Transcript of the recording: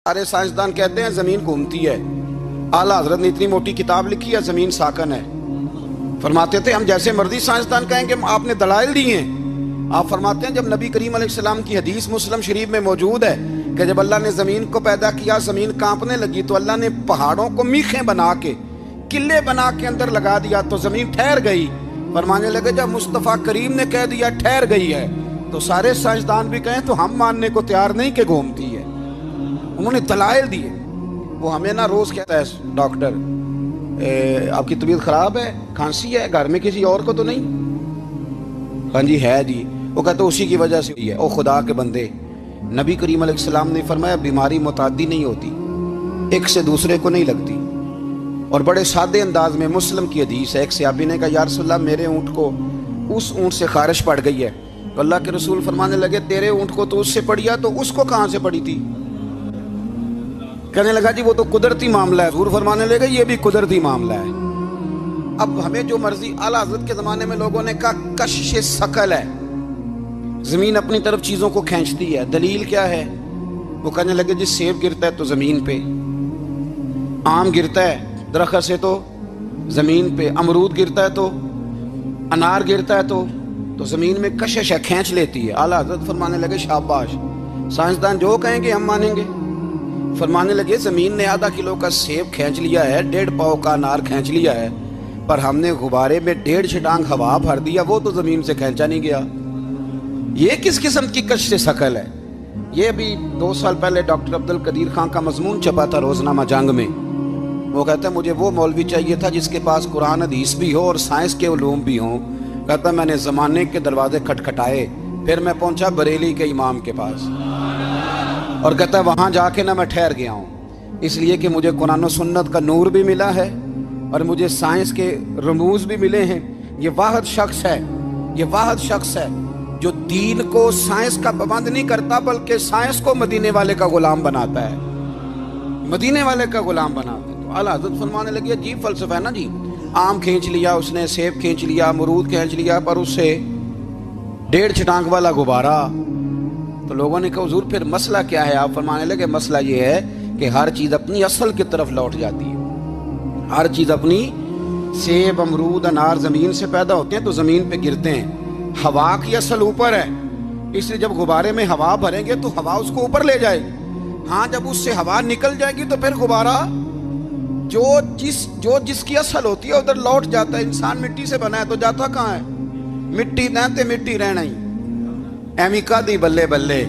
سارے سائنسدان کہتے ہیں زمین گھومتی ہے. اعلیٰ حضرت نے اتنی موٹی کتاب لکھی ہے زمین ساکن ہے. فرماتے تھے ہم جیسے مرضی سائنسدان کہیں کہ آپ نے دلائل دیے ہیں. آپ فرماتے ہیں جب نبی کریم علیہ السلام کی حدیث مسلم شریف میں موجود ہے کہ جب اللہ نے زمین کو پیدا کیا زمین کانپنے لگی تو اللہ نے پہاڑوں کو میخیں بنا کے قلعے بنا کے اندر لگا دیا تو زمین ٹھہر گئی. فرمانے لگے جب مصطفیٰ کریم نے کہہ دیا ٹھہر گئی ہے تو سارے سائنسدان بھی کہیں تو ہم ماننے کو تیار نہیں کہ گھومتی ہے. انہوں نے دلائل دیے. وہ ہمیں نہ روز کہتا ہے ڈاکٹر آپ کی طبیعت خراب ہے, کھانسی ہے, گھر میں کسی اور کو تو نہیں؟ ہاں جی ہے جی. وہ کہتا ہے اسی کی وجہ سے ہوئی ہے. او خدا کے بندے, نبی کریم علیہ السلام نے فرمایا بیماری متعدی نہیں ہوتی, ایک سے دوسرے کو نہیں لگتی. اور بڑے سادے انداز میں مسلم کی حدیث ہے. ایک صحابی نے کہا یا رسول اللہ میرے اونٹ کو اس اونٹ سے خارش پڑ گئی ہے. تو اللہ کے رسول فرمانے لگے تیرے اونٹ کو تو اس سے پڑی ہے تو اس کو کہاں سے پڑی تھی؟ کہنے لگا جی وہ تو قدرتی معاملہ ہے. حضور فرمانے لگے یہ بھی قدرتی معاملہ ہے. اب ہمیں جو مرضی, اعلیٰ حضرت کے زمانے میں لوگوں نے کہا کشش ثقل ہے, زمین اپنی طرف چیزوں کو کھینچتی ہے. دلیل کیا ہے؟ وہ کہنے لگے جی سیب گرتا ہے تو زمین پہ, آم گرتا ہے درخت سے تو زمین پہ, امرود گرتا ہے تو, انار گرتا ہے تو زمین میں کشش ہے, کھینچ لیتی ہے. اعلیٰ حضرت فرمانے لگے شاباش, سائنسدان جو کہیں گے ہم مانیں گے. فرمانے لگے زمین نے آدھا کلو کا سیب کھینچ لیا ہے, 1.5 پاؤ کا انار کھینچ لیا ہے, پر ہم نے غبارے میں 1.5 چھٹانگ ہوا بھر دیا, وہ تو زمین سے کھینچا نہیں گیا. یہ کس قسم کی کشش ثقل ہے؟ یہ ابھی 2 سال پہلے ڈاکٹر عبد القدیر خان کا مضمون چھپا تھا روزنامہ جنگ میں. وہ کہتا ہے مجھے وہ مولوی چاہیے تھا جس کے پاس قرآن حدیث بھی ہو اور سائنس کے علوم بھی ہوں. کہتا میں نے زمانے کے دروازے کھٹکھٹائے, پھر میں پہنچا بریلی کے امام کے پاس, اور کہتا ہے وہاں جا کے نہ میں ٹھہر گیا ہوں, اس لیے کہ مجھے قرآن و سنت کا نور بھی ملا ہے اور مجھے سائنس کے رموز بھی ملے ہیں. یہ واحد شخص ہے جو دین کو سائنس کا پابند نہیں کرتا بلکہ سائنس کو مدینے والے کا غلام بناتا ہے, مدینے والے کا غلام بناتا ہے. تو اعلیٰ حضرت فرمانے لگی عجیب فلسفہ ہے نا جی, آم کھینچ لیا اس نے, سیب کھینچ لیا, امرود کھینچ لیا, پر اس سے 1.5 چھٹانگ والا غبارہ. تو لوگوں نے کہا حضور پھر مسئلہ کیا ہے؟ آپ فرمانے لگے مسئلہ یہ ہے کہ ہر چیز اپنی اصل کی طرف لوٹ جاتی ہے. ہر چیز اپنی, سیب امرود انار زمین سے پیدا ہوتے ہیں تو زمین پہ گرتے ہیں. ہوا کی اصل اوپر ہے, اس لیے جب غبارے میں ہوا بھریں گے تو ہوا اس کو اوپر لے جائے گی. ہاں جب اس سے ہوا نکل جائے گی تو پھر غبارہ جو جس کی اصل ہوتی ہے ادھر لوٹ جاتا ہے. انسان مٹی سے بنا ہے تو جاتا کہاں ہے؟ مٹی نہ تے مٹی رہنا ہی ایمی کا دی بلے بلے.